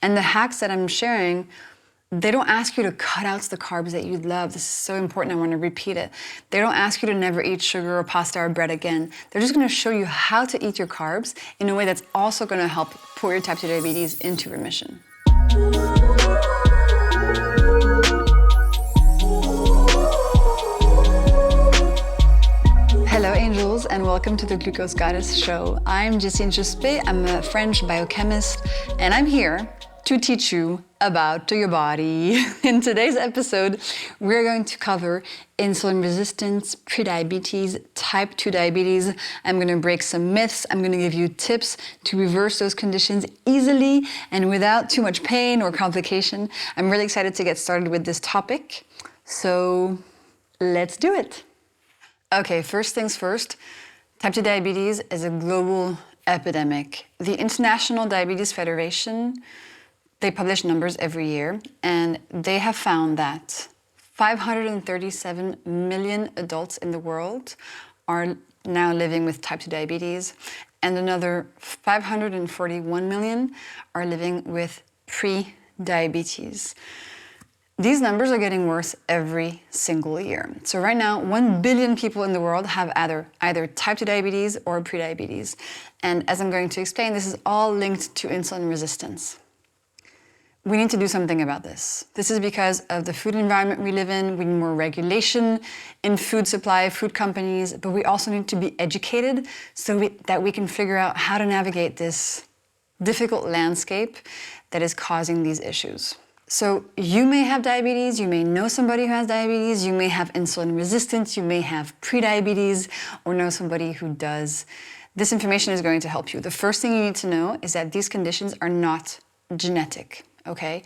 And the hacks that I'm sharing, they don't ask you to cut out the carbs that you love. This is so important, I want to repeat it. They don't ask you to never eat sugar or pasta or bread again. They're just going to show you how to eat your carbs in a way that's also going to help put your type 2 diabetes into remission. Hello angels, and welcome to the Glucose Goddess Show. I'm Justine Juspé, I'm a French biochemist, and I'm here to teach you about your body. In today's episode, we're going to cover insulin resistance, prediabetes, type 2 diabetes. I'm going to break some myths. I'm going to give you tips to reverse those conditions easily and without too much pain or complication. I'm really excited to get started with this topic. So let's do it. Okay, first things first, type 2 diabetes is a global epidemic. The International Diabetes Federation, they publish numbers every year, and they have found that 537 million adults in the world are now living with type 2 diabetes, and another 541 million are living with pre-diabetes. These numbers are getting worse every single year. So right now, 1 billion people in the world have either type 2 diabetes or prediabetes. And as I'm going to explain, this is all linked to insulin resistance. We need to do something about this. This is because of the food environment we live in. We need more regulation in food supply, food companies, but we also need to be educated so that we can figure out how to navigate this difficult landscape that is causing these issues. So you may have diabetes, you may know somebody who has diabetes, you may have insulin resistance, you may have prediabetes, or know somebody who does. This information is going to help you. The first thing you need to know is that these conditions are not genetic. Okay?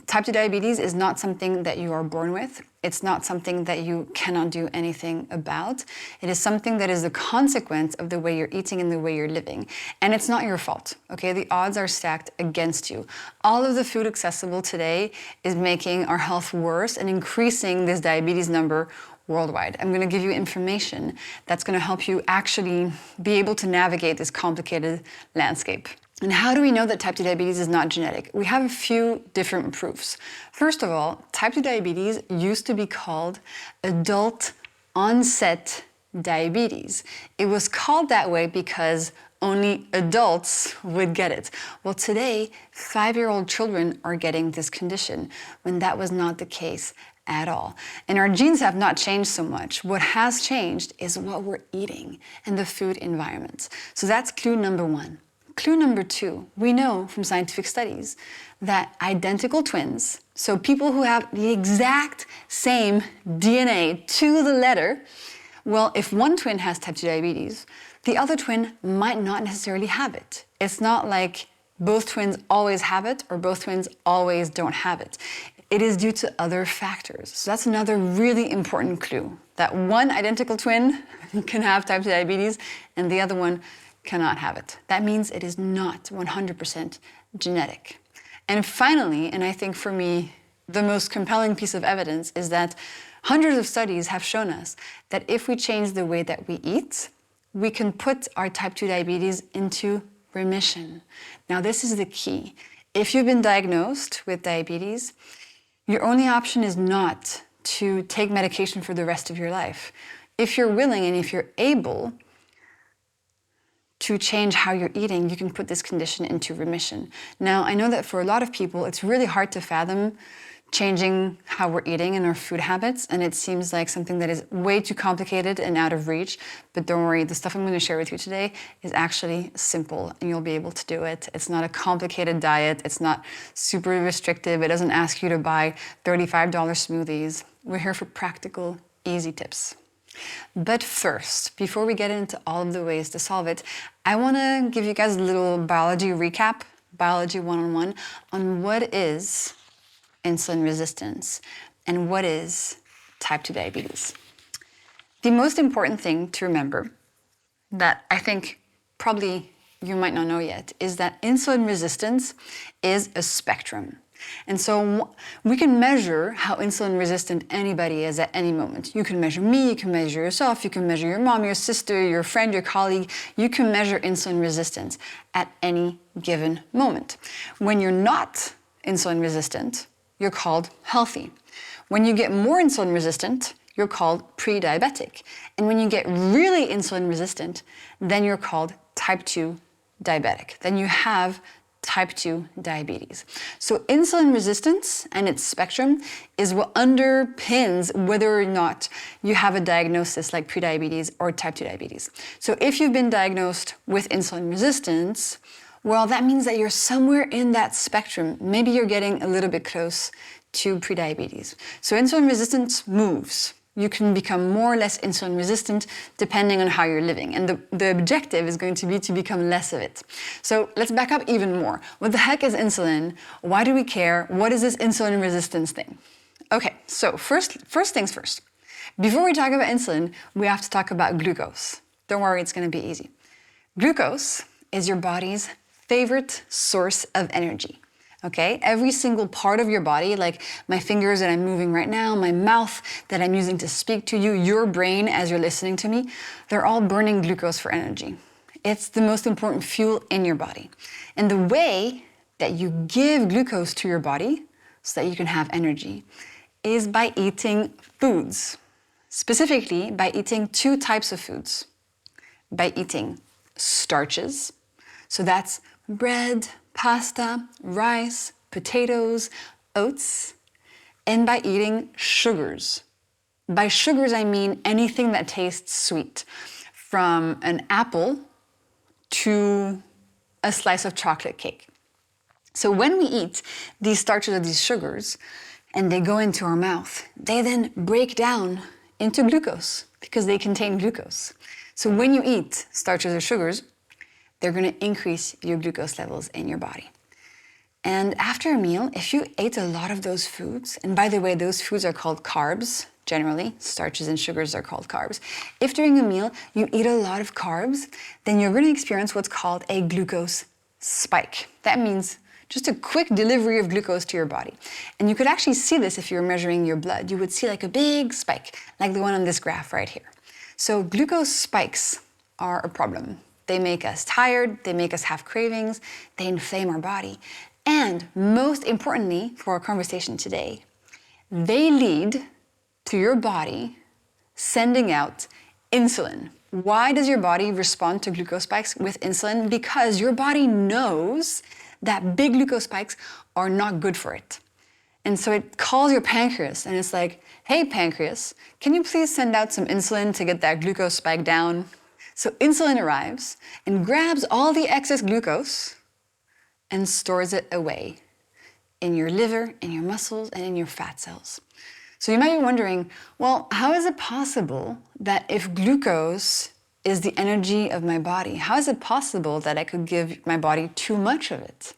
Type 2 diabetes is not something that you are born with. It's not something that you cannot do anything about. It is something that is a consequence of the way you're eating and the way you're living. And it's not your fault, okay? The odds are stacked against you. All of the food accessible today is making our health worse and increasing this diabetes number worldwide. I'm going to give you information that's going to help you actually be able to navigate this complicated landscape. And how do we know that type 2 diabetes is not genetic? We have a few different proofs. First of all, type 2 diabetes used to be called adult onset diabetes. It was called that way because only adults would get it. Well, today, 5-year-old children are getting this condition when that was not the case at all. And our genes have not changed so much. What has changed is what we're eating and the food environment. So that's clue number one. Clue number two, we know from scientific studies that identical twins, so people who have the exact same DNA to the letter, well, if one twin has type 2 diabetes, the other twin might not necessarily have it. It's not like both twins always have it or both twins always don't have it. It is due to other factors. So that's another really important clue, that one identical twin can have type 2 diabetes and the other one cannot have it. That means it is not 100% genetic. And finally, and I think for me, the most compelling piece of evidence is that hundreds of studies have shown us that if we change the way that we eat, we can put our type 2 diabetes into remission. Now, this is the key. If you've been diagnosed with diabetes, your only option is not to take medication for the rest of your life. If you're willing and if you're able to change how you're eating, you can put this condition into remission. Now, I know that for a lot of people, it's really hard to fathom changing how we're eating and our food habits, and it seems like something that is way too complicated and out of reach, but don't worry, the stuff I'm going to share with you today is actually simple, and you'll be able to do it. It's not a complicated diet, it's not super restrictive, it doesn't ask you to buy $35 smoothies. We're here for practical, easy tips. But first, before we get into all of the ways to solve it, I want to give you guys a little biology recap, biology 101, on what is insulin resistance and what is type 2 diabetes. The most important thing to remember that I think probably you might not know yet is that insulin resistance is a spectrum. And so we can measure how insulin resistant anybody is at any moment. You can measure me, you can measure yourself, you can measure your mom, your sister, your friend, your colleague. You can measure insulin resistance at any given moment. When you're not insulin resistant, you're called healthy. When you get more insulin resistant, you're called pre-diabetic. And when you get really insulin resistant, then you're called type 2 diabetic. Then you have type 2 diabetes. So insulin resistance and its spectrum is what underpins whether or not you have a diagnosis like prediabetes or type 2 diabetes. So if you've been diagnosed with insulin resistance, well, that means that you're somewhere in that spectrum. Maybe you're getting a little bit close to prediabetes. So insulin resistance moves. You can become more or less insulin resistant depending on how you're living. And the objective is going to be to become less of it. So let's back up even more. What the heck is insulin? Why do we care? What is this insulin resistance thing? Okay, so first things first. Before we talk about insulin, we have to talk about glucose. Don't worry, it's going to be easy. Glucose is your body's favorite source of energy. Okay, every single part of your body, like my fingers that I'm moving right now, my mouth that I'm using to speak to you, your brain as you're listening to me, they're all burning glucose for energy. It's the most important fuel in your body. And the way that you give glucose to your body so that you can have energy is by eating foods. Specifically, by eating two types of foods. By eating starches, so that's bread, pasta, rice, potatoes, oats, and by eating sugars. By sugars, I mean anything that tastes sweet, from an apple to a slice of chocolate cake. So when we eat these starches or these sugars, and they go into our mouth, they then break down into glucose because they contain glucose. So when you eat starches or sugars, they're going to increase your glucose levels in your body. And after a meal, if you ate a lot of those foods, and by the way, those foods are called carbs, generally, starches and sugars are called carbs. If during a meal you eat a lot of carbs, then you're going to experience what's called a glucose spike. That means just a quick delivery of glucose to your body. And you could actually see this if you were measuring your blood. You would see like a big spike, like the one on this graph right here. So glucose spikes are a problem. They make us tired, they make us have cravings, they inflame our body. And most importantly for our conversation today, they lead to your body sending out insulin. Why does your body respond to glucose spikes with insulin? Because your body knows that big glucose spikes are not good for it. And so it calls your pancreas and it's like, hey pancreas, can you please send out some insulin to get that glucose spike down? So insulin arrives and grabs all the excess glucose and stores it away in your liver, in your muscles, and in your fat cells. So you might be wondering, well, how is it possible that if glucose is the energy of my body, how is it possible that I could give my body too much of it?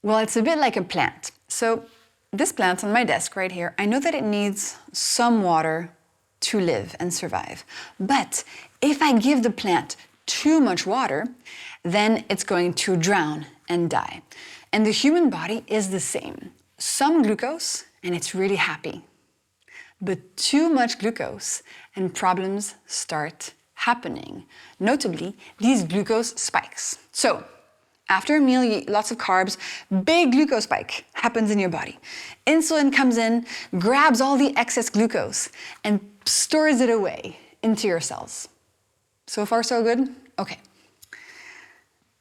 Well, it's a bit like a plant. So this plant on my desk right here, I know that it needs some water to live and survive. But if I give the plant too much water, then it's going to drown and die. And the human body is the same. Some glucose, and it's really happy. But too much glucose, and problems start happening. Notably, these glucose spikes. So, after a meal, you eat lots of carbs, big glucose spike happens in your body. Insulin comes in, grabs all the excess glucose, and stores it away into your cells. So far, so good? Okay.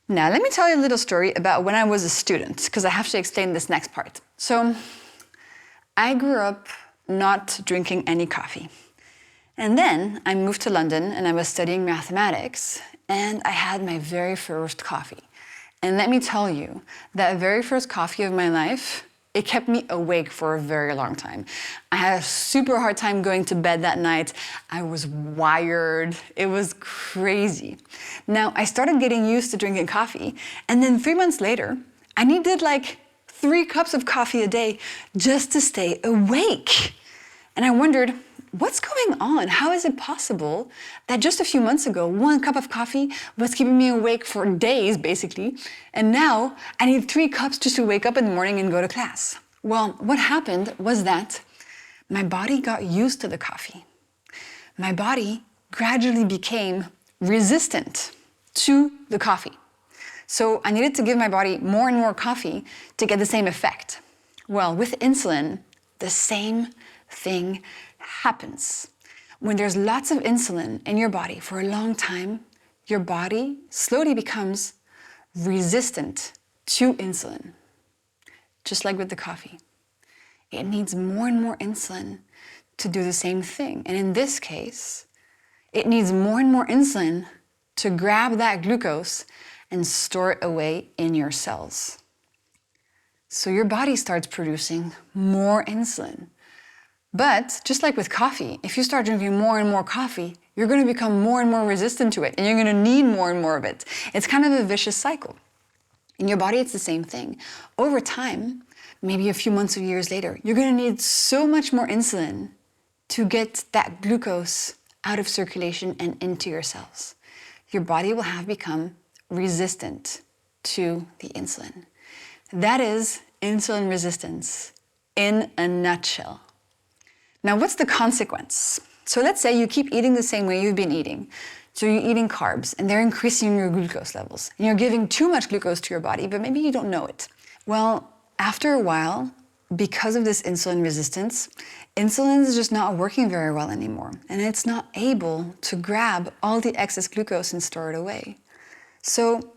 Now, let me tell you a little story about when I was a student, because I have to explain this next part. So, I grew up not drinking any coffee. And then I moved to London and I was studying mathematics, and I had my very first coffee. And let me tell you, that very first coffee of my life, it kept me awake for a very long time. I had a super hard time going to bed that night. I was wired. It was crazy. Now, I started getting used to drinking coffee, and then 3 months later, I needed like 3 cups of coffee a day just to stay awake. And I wondered, what's going on? How is it possible that just a few months ago, 1 cup of coffee was keeping me awake for days, basically, and now I need 3 cups just to wake up in the morning and go to class? Well, what happened was that my body got used to the coffee. My body gradually became resistant to the coffee. So I needed to give my body more and more coffee to get the same effect. Well, with insulin, the same thing happens. When there's lots of insulin in your body for a long time, your body slowly becomes resistant to insulin, just like with the coffee. It needs more and more insulin to do the same thing. And in this case, it needs more and more insulin to grab that glucose and store it away in your cells. So your body starts producing more insulin. But just like with coffee, if you start drinking more and more coffee, you're going to become more and more resistant to it, and you're going to need more and more of it. It's kind of a vicious cycle. In your body, it's the same thing. Over time, maybe a few months or years later, you're going to need so much more insulin to get that glucose out of circulation and into your cells. Your body will have become resistant to the insulin. That is insulin resistance in a nutshell. Now, what's the consequence? So let's say you keep eating the same way you've been eating. So you're eating carbs and they're increasing your glucose levels. And you're giving too much glucose to your body, but maybe you don't know it. Well, after a while, because of this insulin resistance, insulin is just not working very well anymore. And it's not able to grab all the excess glucose and store it away. So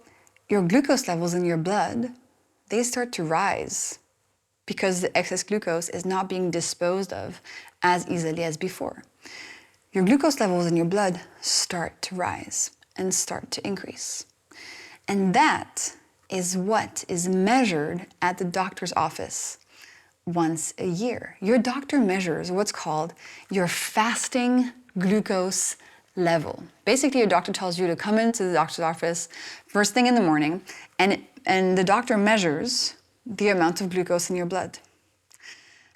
your glucose levels in your blood, they start to rise because the excess glucose is not being disposed of as easily as before. Your glucose levels in your blood start to rise and start to increase. And that is what is measured at the doctor's office once a year. Your doctor measures what's called your fasting glucose level. Basically, your doctor tells you to come into the doctor's office first thing in the morning, and the doctor measures the amount of glucose in your blood.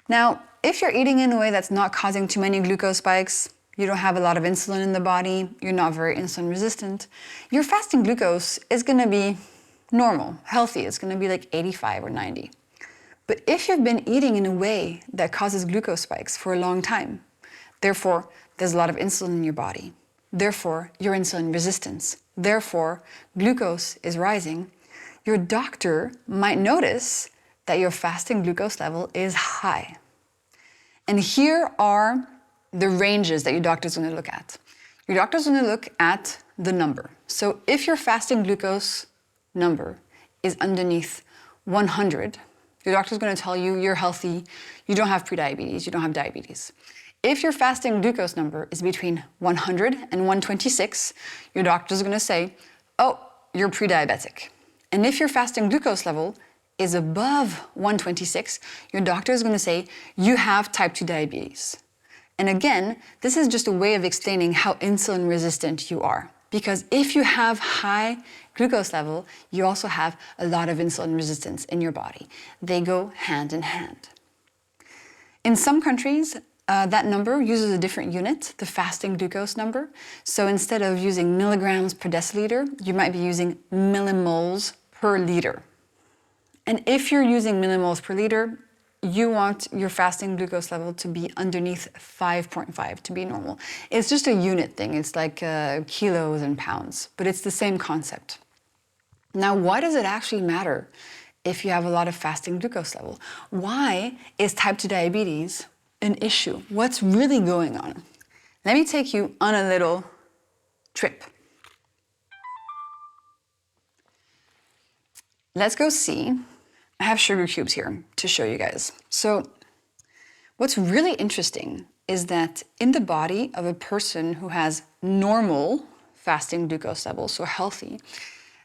Now, if you're eating in a way that's not causing too many glucose spikes, you don't have a lot of insulin in the body, you're not very insulin resistant, your fasting glucose is going to be normal, healthy. It's going to be like 85 or 90. But if you've been eating in a way that causes glucose spikes for a long time, therefore, there's a lot of insulin in your body. Therefore, you're insulin resistant. Therefore, glucose is rising. Your doctor might notice that your fasting glucose level is high. And here are the ranges that your doctor is going to look at. Your doctor is going to look at the number. So if your fasting glucose number is underneath 100, your doctor is going to tell you you're healthy, you don't have prediabetes, you don't have diabetes. If your fasting glucose number is between 100 and 126, your doctor is going to say, oh, you're pre-diabetic. And if your fasting glucose level is above 126, your doctor is going to say, you have type 2 diabetes. And again, this is just a way of explaining how insulin resistant you are. Because if you have high glucose level, you also have a lot of insulin resistance in your body. They go hand in hand. In some countries, that number uses a different unit, the fasting glucose number. So instead of using milligrams per deciliter, you might be using millimoles per liter. And if you're using millimoles per liter, you want your fasting glucose level to be underneath 5.5 to be normal. It's just a unit thing. It's like kilos and pounds, but it's the same concept. Now, why does it actually matter if you have a lot of fasting glucose level? Why is type 2 diabetes an issue? What's really going on? Let me take you on a little trip. Let's go see. I have sugar cubes here to show you guys. So what's really interesting is that in the body of a person who has normal fasting glucose levels, so healthy,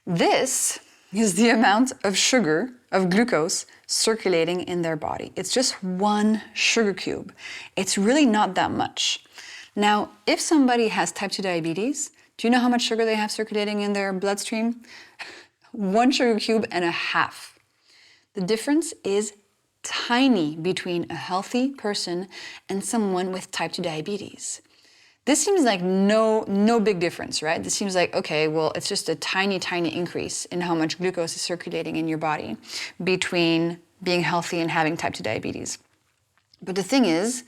this is the amount of sugar, of glucose, circulating in their body. It's just 1 sugar cube. It's really not that much. Now, if somebody has type 2 diabetes, do you know how much sugar they have circulating in their bloodstream? 1 sugar cube and a half. The difference is tiny between a healthy person and someone with type 2 diabetes. This seems like no big difference, right? This seems like, okay, well, it's just a tiny increase in how much glucose is circulating in your body between being healthy and having type 2 diabetes. But the thing is,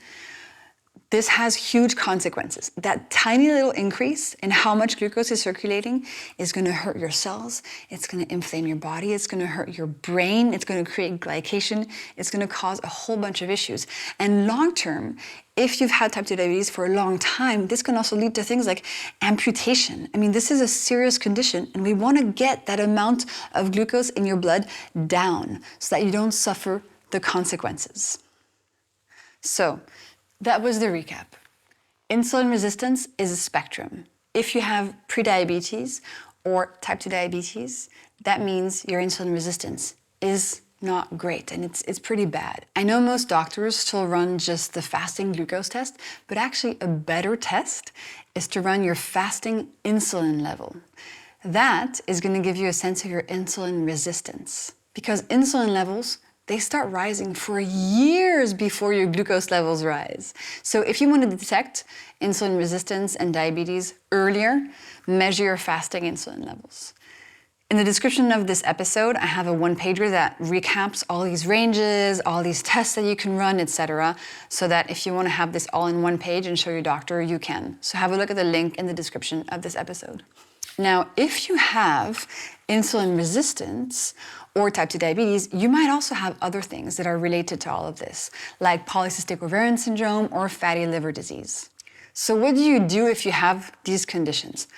this has huge consequences. That tiny little increase in how much glucose is circulating is going to hurt your cells. It's going to inflame your body. It's going to hurt your brain. It's going to create glycation. It's going to cause a whole bunch of issues. And long term, if you've had type 2 diabetes for a long time, this can also lead to things like amputation. I mean, this is a serious condition, and we want to get that amount of glucose in your blood down so that you don't suffer the consequences. So, that was the recap. Insulin resistance is a spectrum. If you have prediabetes or type 2 diabetes, that means your insulin resistance is not great, and it's pretty bad. I know most doctors still run just the fasting glucose test, but actually a better test is to run your fasting insulin level. That is going to give you a sense of your insulin resistance, because insulin levels, they start rising for years before your glucose levels rise. So if you want to detect insulin resistance and diabetes earlier, measure your fasting insulin levels. In the description of this episode, I have a one-pager that recaps all these ranges, all these tests that you can run, etc., so that if you want to have this all in one page and show your doctor, you can. So have a look at the link in the description of this episode. Now, if you have insulin resistance or type 2 diabetes, you might also have other things that are related to all of this, like polycystic ovarian syndrome or fatty liver disease. So what do you do if you have these conditions?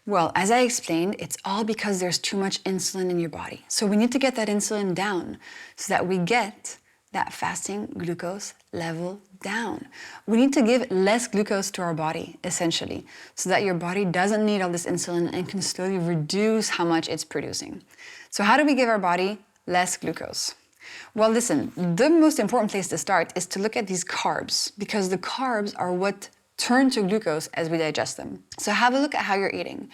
Well, as I explained, it's all because there's too much insulin in your body. So we need to get that insulin down so that we get that fasting glucose level down. We need to give less glucose to our body, essentially, so that your body doesn't need all this insulin and can slowly reduce how much it's producing. So how do we give our body less glucose? Well, listen, the most important place to start is to look at these carbs, because the carbs are what turn to glucose as we digest them. So have a look at how you're eating.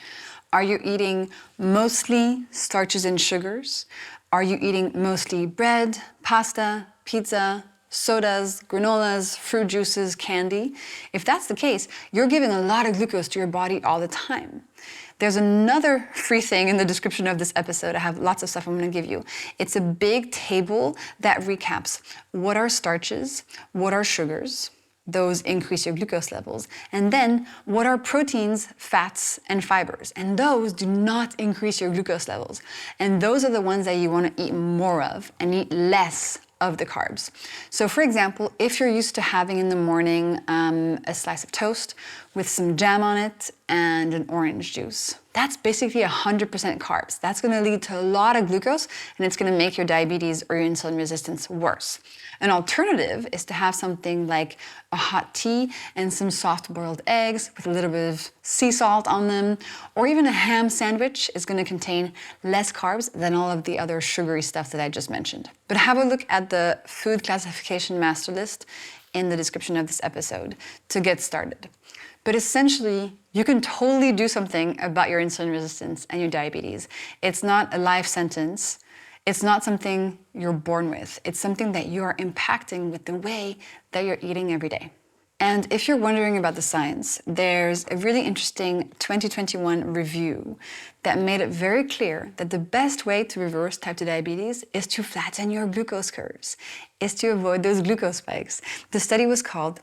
Are you eating mostly starches and sugars? Are you eating mostly bread, pasta, pizza, sodas, granolas, fruit juices, candy? If that's the case, you're giving a lot of glucose to your body all the time. There's another free thing in the description of this episode. I have lots of stuff I'm going to give you. It's a big table that recaps what are starches, what are sugars, those increase your glucose levels, and then what are proteins, fats, and fibers, and those do not increase your glucose levels. And those are the ones that you want to eat more of and eat less of the carbs. So for example, if you're used to having in the morning a slice of toast with some jam on it and an orange juice, that's basically 100% carbs. That's going to lead to a lot of glucose, and it's going to make your diabetes or your insulin resistance worse. An alternative is to have something like a hot tea and some soft-boiled eggs with a little bit of sea salt on them, or even a ham sandwich is going to contain less carbs than all of the other sugary stuff that I just mentioned. But have a look at the food classification master list in the description of this episode to get started. But essentially, you can totally do something about your insulin resistance and your diabetes. It's not a life sentence. It's not something you're born with. It's something that you are impacting with the way that you're eating every day. And if you're wondering about the science, there's a really interesting 2021 review that made it very clear that the best way to reverse type 2 diabetes is to flatten your glucose curves, is to avoid those glucose spikes. The study was called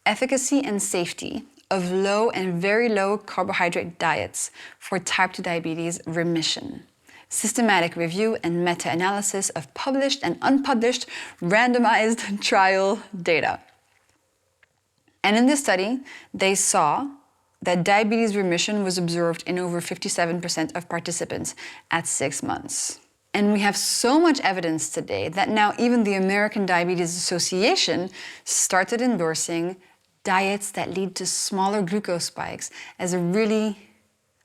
Efficacy and Safety of Low and Very Low Carbohydrate Diets for Type 2 Diabetes Remission. Systematic review and meta-analysis of published and unpublished randomized trial data. And in this study, they saw that diabetes remission was observed in over 57% of participants at 6 months. And we have so much evidence today that now even the American Diabetes Association started endorsing diets that lead to smaller glucose spikes as a really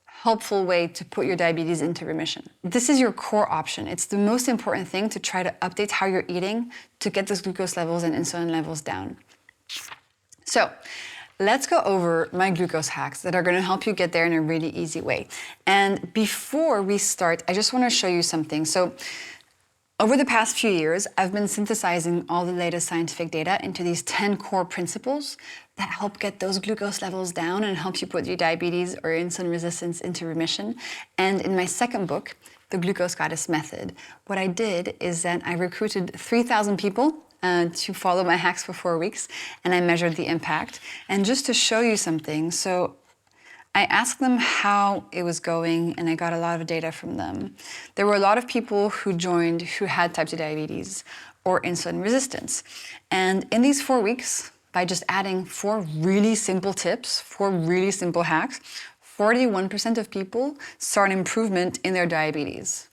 helpful way to put your diabetes into remission. This is your core option. It's the most important thing to try to update how you're eating to get those glucose levels and insulin levels down. So let's go over my glucose hacks that are going to help you get there in a really easy way. And before we start, I just want to show you something. So Over the past few years, I've been synthesizing all the latest scientific data into these 10 core principles that help get those glucose levels down and help you put your diabetes or insulin resistance into remission. And in my second book, The Glucose Goddess Method, what I did is that I recruited 3,000 people to follow my hacks for 4 weeks, and I measured the impact. And just to show you something, so I asked them how it was going, and I got a lot of data from them. There were a lot of people who joined who had type 2 diabetes or insulin resistance. And in these 4 weeks, by just adding 4 really simple tips, 4 really simple hacks, 41% of people saw an improvement in their diabetes.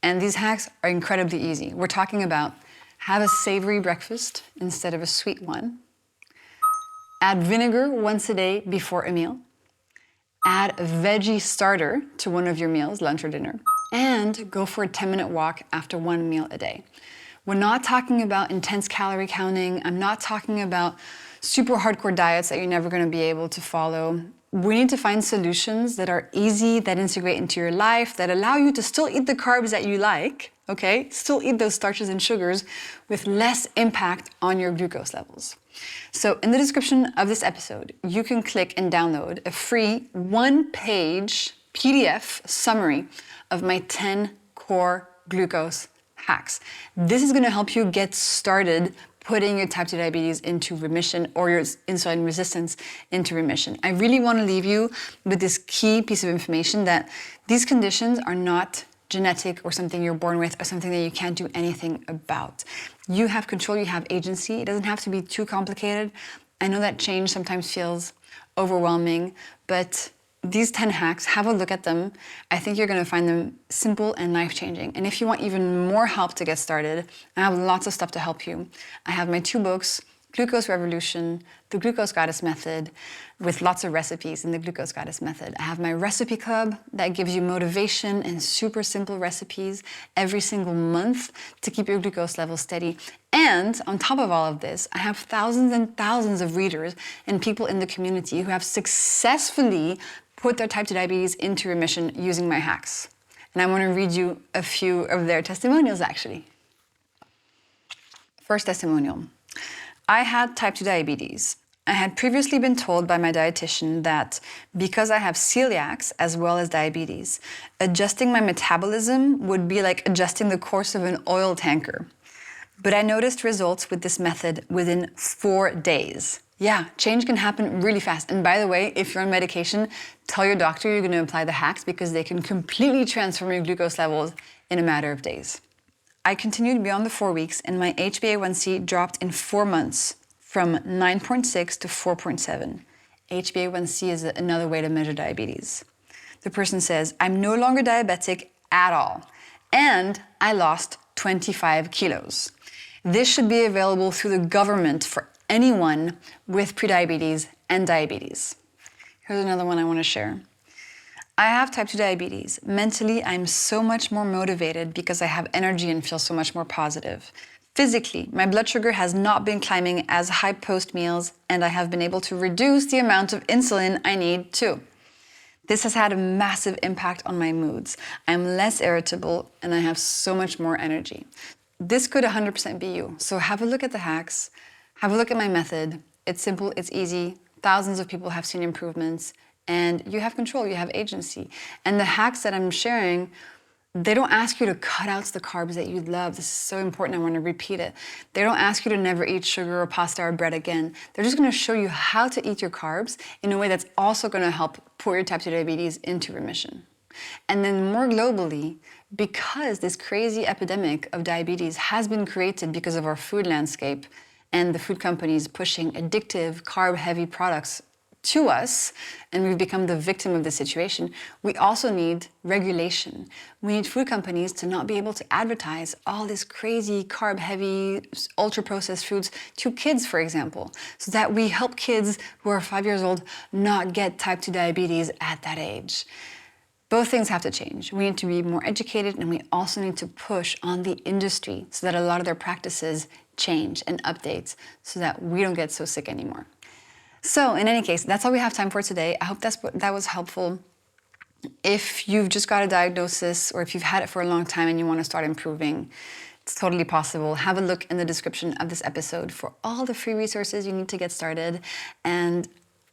And these hacks are incredibly easy. We're talking about have a savory breakfast instead of a sweet one, add vinegar once a day before a meal, add a veggie starter to one of your meals, lunch or dinner, and go for a 10-minute walk after one meal a day. We're not talking about intense calorie counting. I'm not talking about super hardcore diets that you're never going to be able to follow. We need to find solutions that are easy, that integrate into your life, that allow you to still eat the carbs that you like, okay? Still eat those starches and sugars with less impact on your glucose levels. So in the description of this episode, you can click and download a free 1-page PDF summary of my 10 core glucose hacks. This is going to help you get started putting your type 2 diabetes into remission or your insulin resistance into remission. I really want to leave you with this key piece of information that these conditions are not genetic or something you're born with or something that you can't do anything about. You have control, you have agency. It doesn't have to be too complicated. I know that change sometimes feels overwhelming, but these 10 hacks, have a look at them. I think you're going to find them simple and life-changing. And if you want even more help to get started, I have lots of stuff to help you. I have my 2 books, Glucose Revolution, The Glucose Goddess Method, with lots of recipes in the Glucose Goddess Method. I have my recipe club that gives you motivation and super simple recipes every single month to keep your glucose levels steady. And on top of all of this, I have thousands and thousands of readers and people in the community who have successfully put their type 2 diabetes into remission using my hacks. And I want to read you a few of their testimonials, actually. First testimonial. I had type 2 diabetes. I had previously been told by my dietitian that because I have celiacs as well as diabetes, adjusting my metabolism would be like adjusting the course of an oil tanker. But I noticed results with this method within 4 days. Yeah, change can happen really fast. And by the way, if you're on medication, tell your doctor you're going to apply the hacks because they can completely transform your glucose levels in a matter of days. I continued beyond the 4 weeks and my HbA1c dropped in 4 months from 9.6 to 4.7. HbA1c is another way to measure diabetes. The person says, I'm no longer diabetic at all, and I lost 25 kilos. This should be available through the government for anyone with prediabetes and diabetes. Here's another one I want to share. I have type 2 diabetes. Mentally, I'm so much more motivated because I have energy and feel so much more positive. Physically, my blood sugar has not been climbing as high post meals, and I have been able to reduce the amount of insulin I need too. This has had a massive impact on my moods. I'm less irritable, and I have so much more energy. This could 100% be you. So have a look at the hacks. Have a look at my method. It's simple, it's easy. Thousands of people have seen improvements. And you have control, you have agency. And the hacks that I'm sharing, they don't ask you to cut out the carbs that you love. This is so important, I want to repeat it. They don't ask you to never eat sugar or pasta or bread again. They're just going to show you how to eat your carbs in a way that's also going to help put your type 2 diabetes into remission. And then more globally, because this crazy epidemic of diabetes has been created because of our food landscape and the food companies pushing addictive, carb-heavy products to us, and we've become the victim of the situation, we also need regulation. We need food companies to not be able to advertise all this crazy carb-heavy, ultra-processed foods to kids, for example, so that we help kids who are 5 years old not get type 2 diabetes at that age. Both things have to change. We need to be more educated, and we also need to push on the industry so that a lot of their practices change and update so that we don't get so sick anymore. So in any case, that's all we have time for today. I hope that was helpful. If you've just got a diagnosis or if you've had it for a long time and you want to start improving, It's totally possible. Have a look in the description of this episode for all the free resources you need to get started. And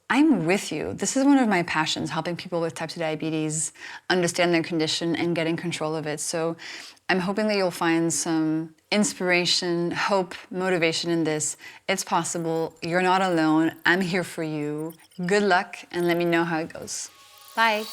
I'm with you. This is one of my passions, helping people with type 2 diabetes understand their condition and get in control of it. So I'm hoping that you'll find some inspiration, hope, motivation in this. It's possible. You're not alone. I'm here for you. Good luck, and let me know how it goes. Bye.